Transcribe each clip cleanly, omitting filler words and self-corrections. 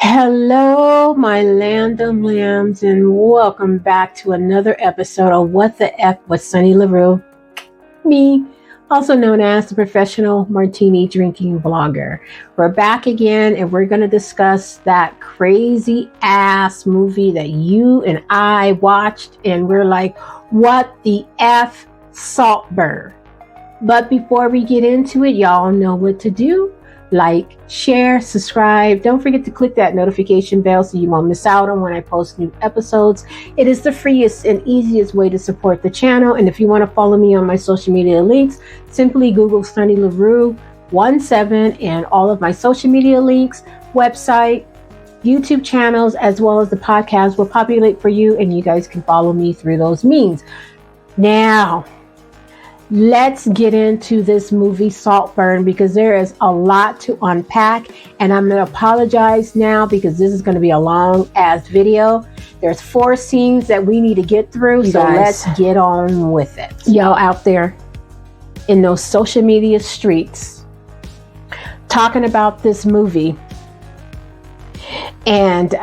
Hello, my Landom Lambs, and welcome back to another episode of What the F with Sunny Larue. Me, also known as the professional martini drinking blogger. We're back again, and we're going to discuss that crazy ass movie that you and I watched, and we're like, what the F, Saltburn. But before we get into it, y'all know what to do. Like, share, subscribe. Don't forget to click that notification bell so you won't miss out on when I post new episodes. It is the freest and easiest way to support the channel. And if you want to follow me on my social media links, simply Google Sunny Larue 17 and all of my social media links, website, YouTube channels, as well as the podcast will populate for you, and you guys can follow me through those means. Now, let's get into this movie Saltburn, because there is a lot to unpack, and I'm going to apologize now because this is going to be a long ass video. There's 4 scenes that we need to get through, so let's get on with it. Y'all out there in those social media streets talking about this movie, and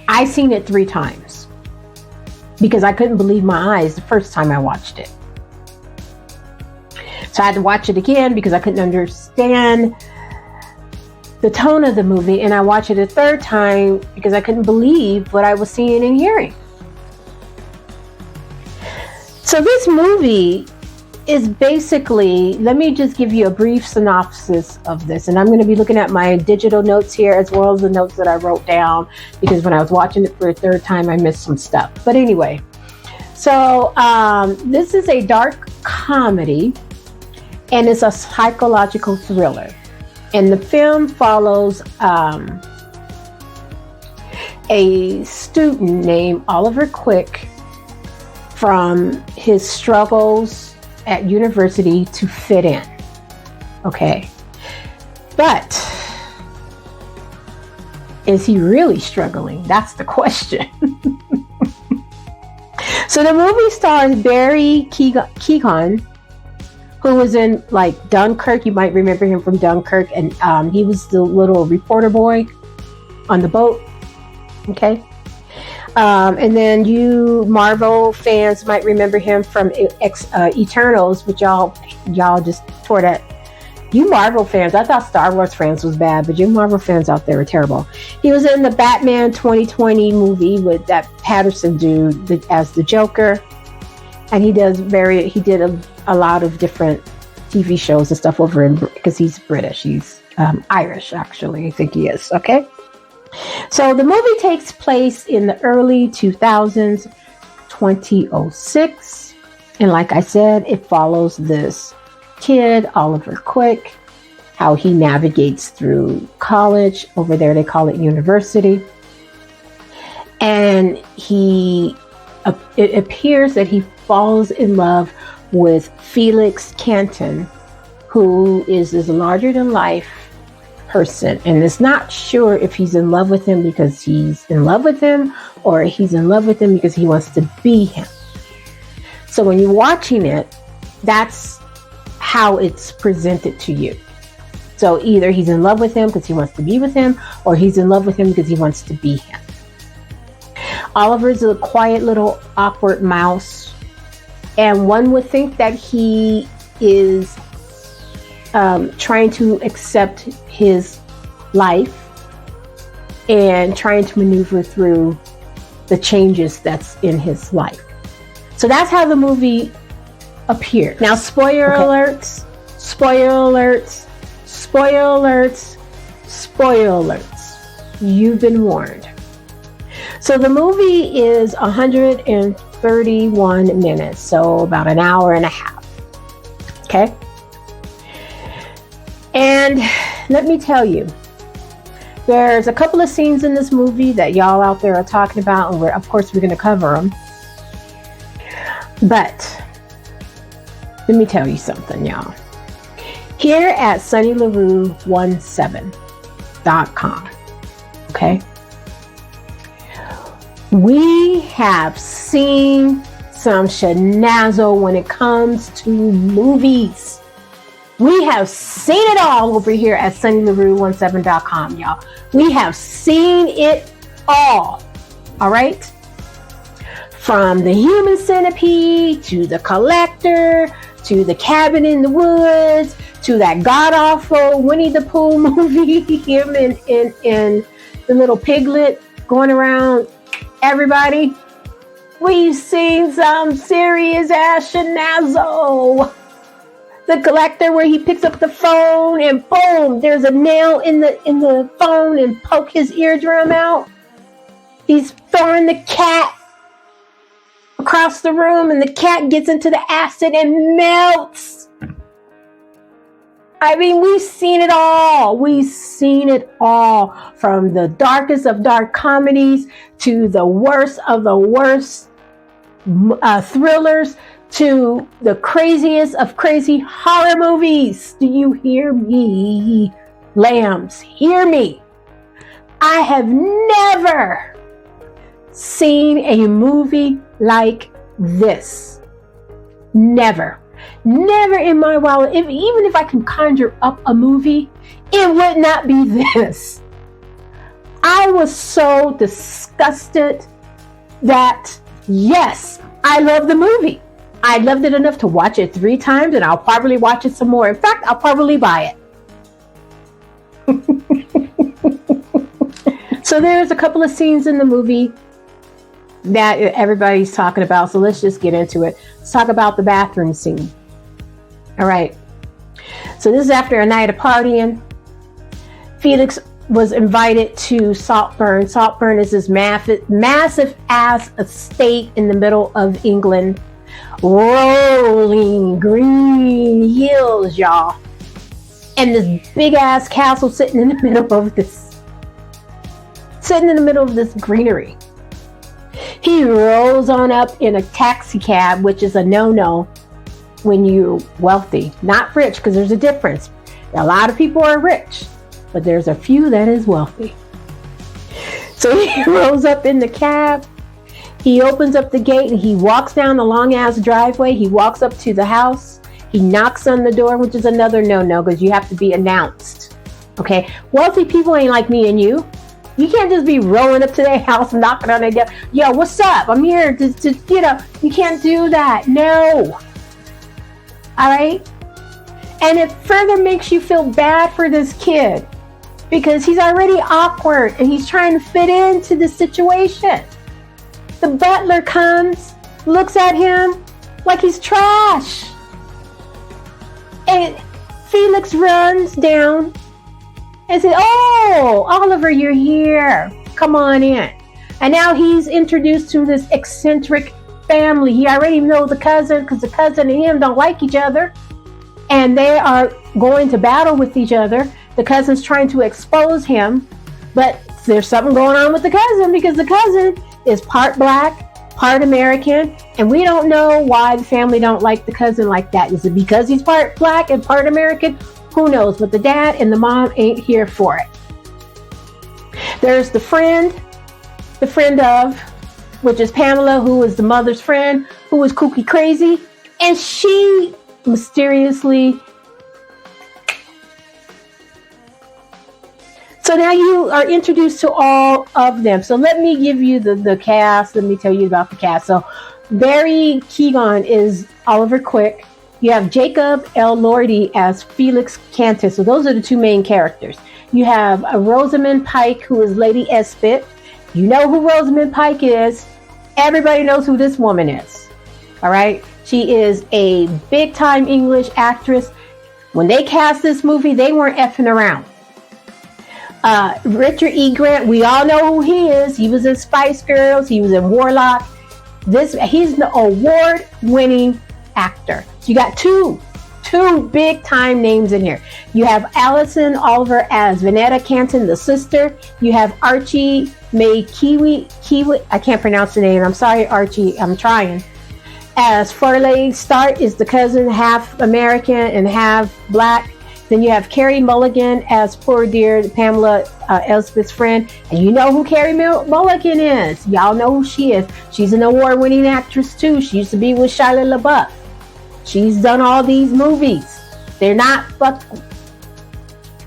I seen it 3 times. Because I couldn't believe my eyes the first time I watched it. So I had to watch it again because I couldn't understand the tone of the movie. And I watched it a 3rd time because I couldn't believe what I was seeing and hearing. So this movie is basically, let me just give you a brief synopsis of this. And I'm going to be looking at my digital notes here as well as the notes that I wrote down, because when I was watching it for a 3rd time, I missed some stuff. But anyway, so this is a dark comedy, and it's a psychological thriller. And the film follows a student named Oliver Quick from his struggles at university to fit in. Okay. But is he really struggling? That's the question. So the movie stars Barry Keoghan, who was in like Dunkirk. You might remember him from Dunkirk, and he was the little reporter boy on the boat. Okay. And then you Marvel fans might remember him from Eternals, which y'all just tore that. You Marvel fans, I thought Star Wars fans was bad, but you Marvel fans out there are terrible. He was in the Batman 2020 movie with that Patterson dude as the Joker, and he did a lot of different TV shows and stuff over in, because he's British. He's Irish, actually. I think he is. Okay. So the movie takes place in the early 2000s, 2006. And like I said, it follows this kid, Oliver Quick, how he navigates through college. Over there, they call it university. And it appears that he falls in love with Felix Canton, who is this larger than life person, and is not sure if he's in love with him because he's in love with him, or he's in love with him because he wants to be him. So when you're watching it, that's how it's presented to you. So either he's in love with him because he wants to be with him, or he's in love with him because he wants to be him. Oliver's a quiet little awkward mouse, and one would think that he is trying to accept his life and trying to maneuver through the changes that's in his life. So that's how the movie appeared. Now, spoiler alerts, spoiler alerts, spoiler alerts, spoiler alerts. You've been warned. So the movie is 131 minutes, so about an hour and a half. Okay? And let me tell you, there's a couple of scenes in this movie that y'all out there are talking about, and of course we're going to cover them. But let me tell you something, y'all. Here at sunnylarue17.com, okay, we have seen some shenazzle when it comes to movies. We have seen it all over here at SunnyLaRue17.com, y'all. We have seen it all. All right? From the human centipede to the collector to the cabin in the woods to that god-awful Winnie the Pooh movie, him and the little piglet going around everybody. We've seen some serious ass shenazzle. The collector, where he picks up the phone and boom, there's a nail in the phone and poke his eardrum out. He's throwing the cat across the room and the cat gets into the acid and melts. I mean, we've seen it all. We've seen it all, from the darkest of dark comedies to the worst of the worst thrillers to the craziest of crazy horror movies. Do you hear me, lambs? Hear me. I have never seen a movie like this. Never in my wild, even if I can conjure up a movie, it would not be this. I was so disgusted that, yes, I love the movie. I loved it enough to watch it 3 times, and I'll probably watch it some more. In fact, I'll probably buy it. So there's a couple of scenes in the movie that everybody's talking about. So let's just get into it. Let's talk about the bathroom scene. All right. So this is after a night of partying. Felix was invited to Saltburn. Saltburn is this massive ass estate in the middle of England. Rolling green hills, y'all. And this big ass castle sitting in the middle of this greenery. He rolls on up in a taxi cab, which is a no-no when you're wealthy. Not rich, because there's a difference. A lot of people are rich, but there's a few that is wealthy. So he rolls up in the cab. He opens up the gate and he walks down the long ass driveway. He walks up to the house. He knocks on the door, which is another no-no because you have to be announced. Okay? Wealthy people ain't like me and you. You can't just be rolling up to their house and knocking on their door. Yo, what's up? I'm here to you can't do that. No. All right? And it further makes you feel bad for this kid because he's already awkward and he's trying to fit into the situation. The butler comes, looks at him like he's trash. And Felix runs down and says, "Oh, Oliver, you're here. Come on in." And now he's introduced to this eccentric family. He already knows the cousin because the cousin and him don't like each other. And they are going to battle with each other. The cousin's trying to expose him. But there's something going on with the cousin because the cousin is part black, part American, and we don't know why the family don't like the cousin like that. Is it because he's part black and part American? Who knows? But the dad and the mom ain't here for it. There's the friend of, which is Pamela, who is the mother's friend, who is kooky crazy, and she mysteriously. So now you are introduced to all of them. So let me give you the cast. Let me tell you about the cast. So Barry Keoghan is Oliver Quick. You have Jacob Elordi as Felix Cantus. So those are the 2 main characters. You have Rosamund Pike, who is Lady Esbit. You know who Rosamund Pike is. Everybody knows who this woman is. All right? She is a big-time English actress. When they cast this movie, they weren't effing around. Richard E. Grant, we all know who he is. He was in Spice Girls. He was in Warlock. He's an award-winning actor. So you got two big-time names in here. You have Alison Oliver as Vanetta Canton, the sister. You have Archie May Kiwi. I can't pronounce the name. I'm sorry, Archie. I'm trying. As Farley Start is the cousin, half American and half black. Then you have Carrie Mulligan as poor dear Pamela Elspeth's friend. And you know who Carrie Mulligan is. Y'all know who she is. She's an award-winning actress too. She used to be with Shia LaBeouf. She's done all these movies. They're not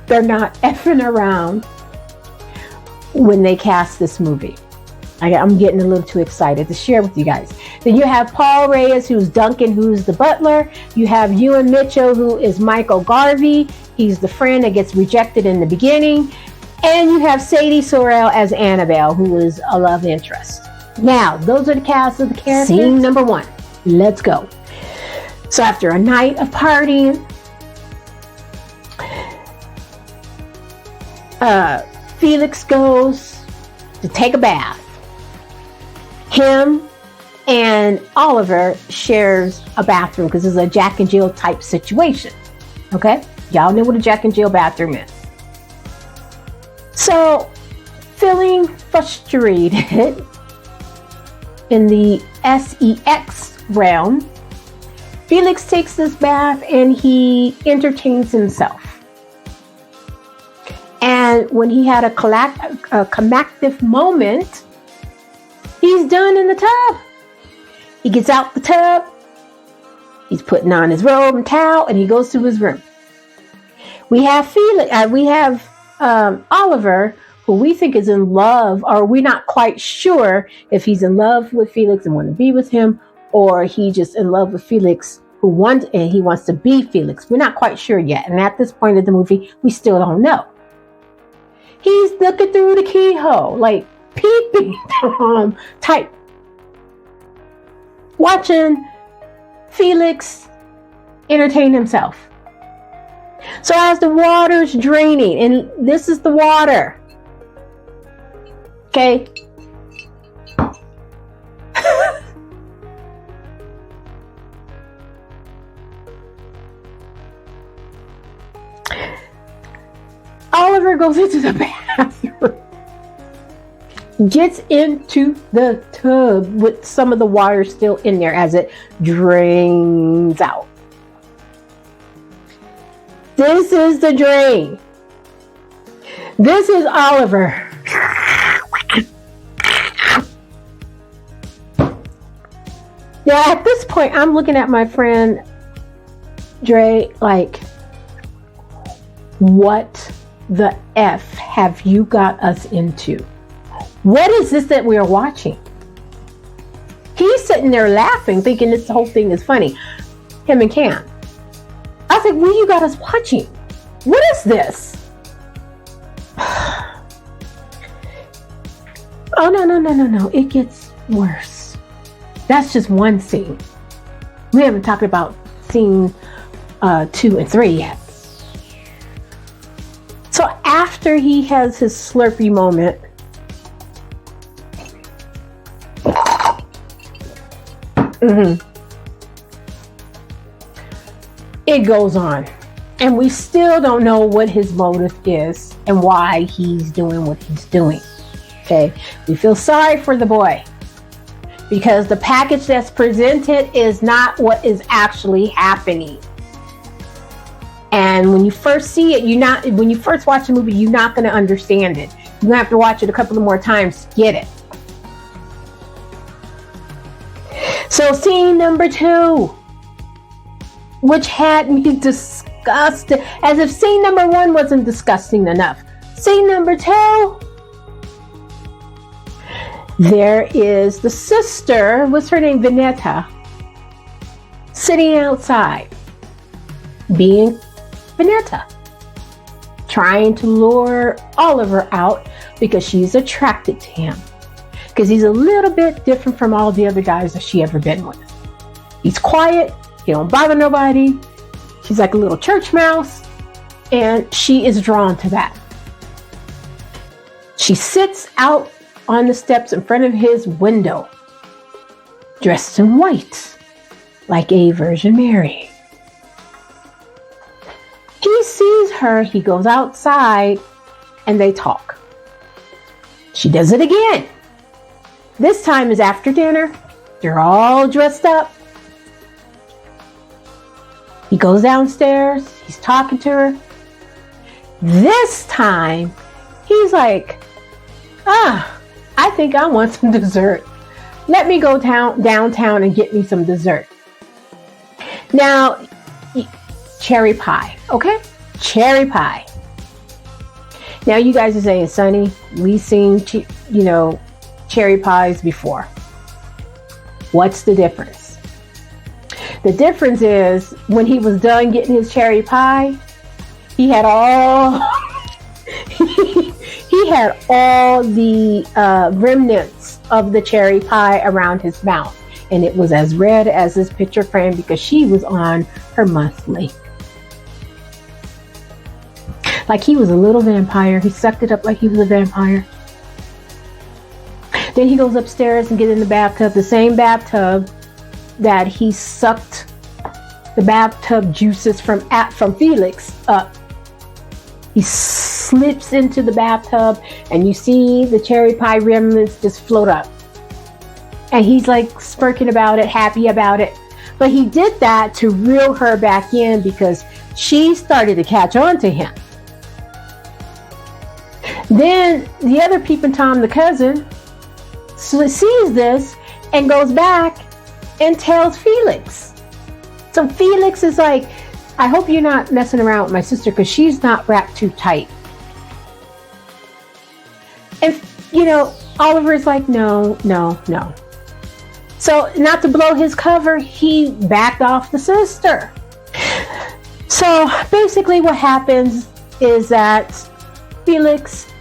effing around when they cast this movie. I'm getting a little too excited to share with you guys. Then you have Paul Reyes, who's Duncan, who's the butler. You have Ewan Mitchell, who is Michael Garvey. He's the friend that gets rejected in the beginning. And you have Sadie Sorrell as Annabelle, who is a love interest. Now, those are the cast of the characters. Scene number 1. Let's go. So after a night of partying, Felix goes to take a bath. Him and Oliver shares a bathroom because it's a Jack and Jill type situation. Okay? Y'all know what a Jack and Jill bathroom is. So, feeling frustrated in the sex realm, Felix takes this bath and he entertains himself. And when he had a climactic moment, he's done in the tub. He gets out the tub, he's putting on his robe and towel, and he goes to his room. We have Oliver, who we think is in love, or we're not quite sure if he's in love with Felix and want to be with him, or he just in love with Felix and he wants to be Felix. We're not quite sure yet. And at this point of the movie, we still don't know. He's looking through the keyhole, like peeping type, watching Felix entertain himself. So as the water's draining, and this is the water, okay? Oliver goes into the bathroom, gets into the tub with some of the water still in there as it drains out. This is the drain. This is Oliver. Now, at this point, I'm looking at my friend Dre like, what the F have you got us into? What is this that we are watching? He's sitting there laughing, thinking this whole thing is funny. Him and Cam. I was like, what you got us watching? What is this? Oh, no. It gets worse. That's just one scene. We haven't talked about scene 2 and 3 yet. So after he has his Slurpee moment, it goes on. And we still don't know what his motive is and why he's doing what he's doing. Okay? We feel sorry for the boy because the package that's presented is not what is actually happening. And when you first see it, when you first watch the movie, you're not going to understand it. You're going to have to watch it a couple of more times to get it. So scene number 2, which had me disgusted, as if scene number 1 wasn't disgusting enough. Scene number 2, there is the sister, what's her name, Vanetta, sitting outside, being Vanetta, trying to lure Oliver out because she's attracted to him. Because he's a little bit different from all the other guys that she ever been with. He's quiet, he don't bother nobody, she's like a little church mouse, and she is drawn to that. She sits out on the steps in front of his window, dressed in white, like a Virgin Mary. He sees her, he goes outside, and they talk. She does it again. This time is after dinner. They're all dressed up. He goes downstairs, he's talking to her. This time, he's like, I think I want some dessert. Let me go downtown and get me some dessert. Now, cherry pie. Okay? Cherry pie. Now you guys are saying, Sonny, we've seen, cherry pies before. What's the difference? The difference is when he was done getting his cherry pie, he had all he had all the remnants of the cherry pie around his mouth, and it was as red as his picture frame because she was on her monthly. Like he was a little vampire. He sucked it up like he was a vampire. Then he goes upstairs and gets in the bathtub, the same bathtub that he sucked the bathtub juices from Felix up. He slips into the bathtub and you see the cherry pie remnants just float up. And he's like smirking about it, happy about it. But he did that to reel her back in because she started to catch on to him. Then the other peeping Tom, the cousin, sees this and goes back and tells Felix. So Felix is like, I hope you're not messing around with my sister because she's not wrapped too tight. And, Oliver's like, no. So not to blow his cover, he backed off the sister. So basically what happens is that Felix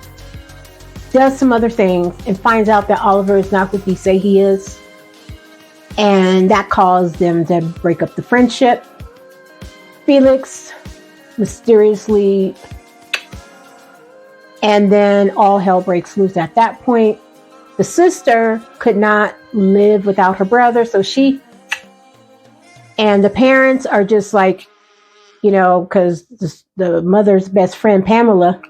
does some other things and finds out that Oliver is not what he say he is. And that caused them to break up the friendship. Felix mysteriously, and then all hell breaks loose at that point. The sister could not live without her brother, so and the parents are just like, because the mother's best friend, Pamela.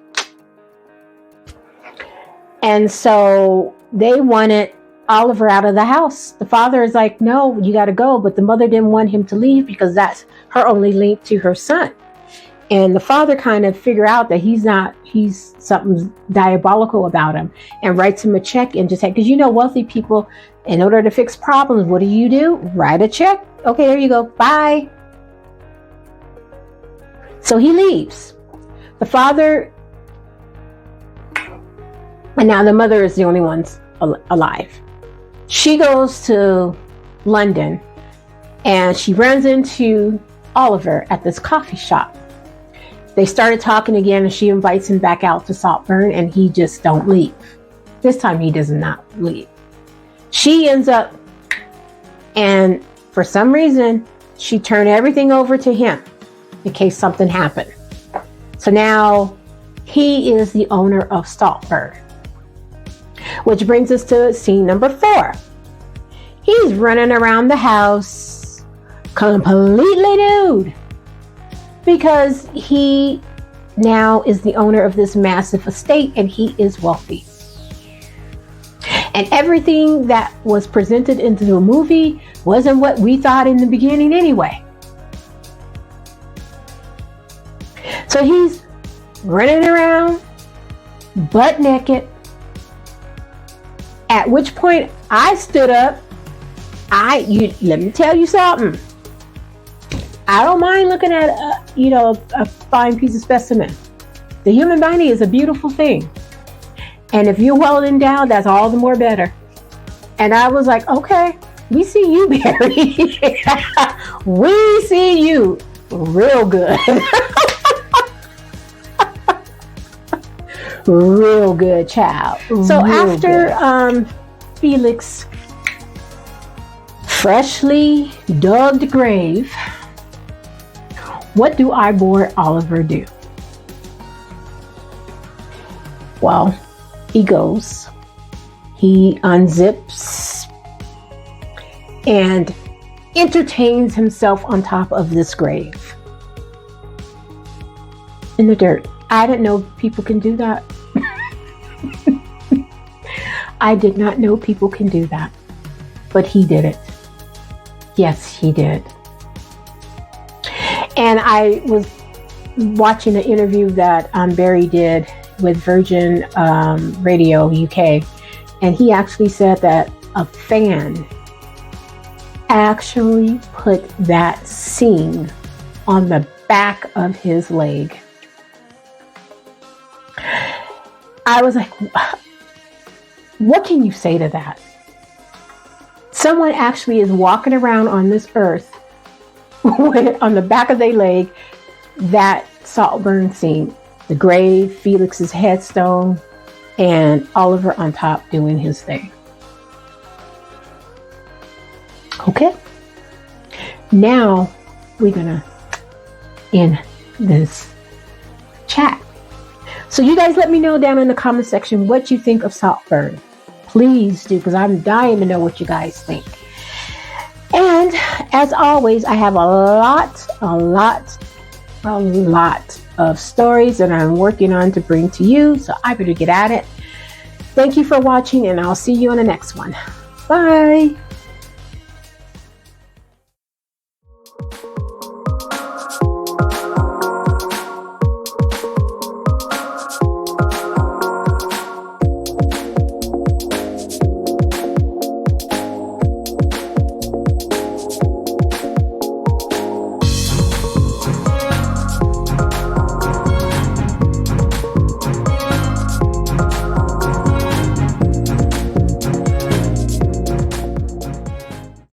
And so they wanted Oliver out of the house. The father is like, no, you got to go. But the mother didn't want him to leave because that's her only link to her son. And the father kind of figure out that he's something diabolical about him and writes him a check and just because wealthy people, in order to fix problems, what do? Write a check. Okay, there you go. Bye. So he leaves. The father, and now the mother is the only ones alive. She goes to London and she runs into Oliver at this coffee shop. They started talking again and she invites him back out to Saltburn and he just don't leave. This time he does not leave. She ends up, and for some reason, she turned everything over to him in case something happened. So now he is the owner of Saltburn. Which brings us to scene number 4. He's running around the house completely nude because he now is the owner of this massive estate and he is wealthy. And everything that was presented into the movie wasn't what we thought in the beginning anyway. So he's running around butt naked. At which point I stood up. Let me tell you something. I don't mind looking at a fine piece of specimen. The human body is a beautiful thing. And if you're well endowed, that's all the more better. And I was like, okay, we see you, Barry. We see you real good. Real good, child. So after Felix freshly dug the grave, what do our boy Oliver do? Well, he goes, he unzips and entertains himself on top of this grave in the dirt. I didn't know people can do that. I did not know people can do that, but he did it. Yes, he did. And I was watching an interview that Barry did with Virgin Radio UK, and he actually said that a fan actually put that scene on the back of his leg. I was like, what can you say to that? Someone actually is walking around on this earth with, on the back of their leg, that Saltburn scene. The grave, Felix's headstone, and Oliver on top doing his thing. Okay. Now we're going to end this chat. So you guys let me know down in the comment section what you think of Saltburn. Please do, because I'm dying to know what you guys think. And as always, I have a lot of stories that I'm working on to bring to you. So I better get at it. Thank you for watching, and I'll see you in the next one. Bye.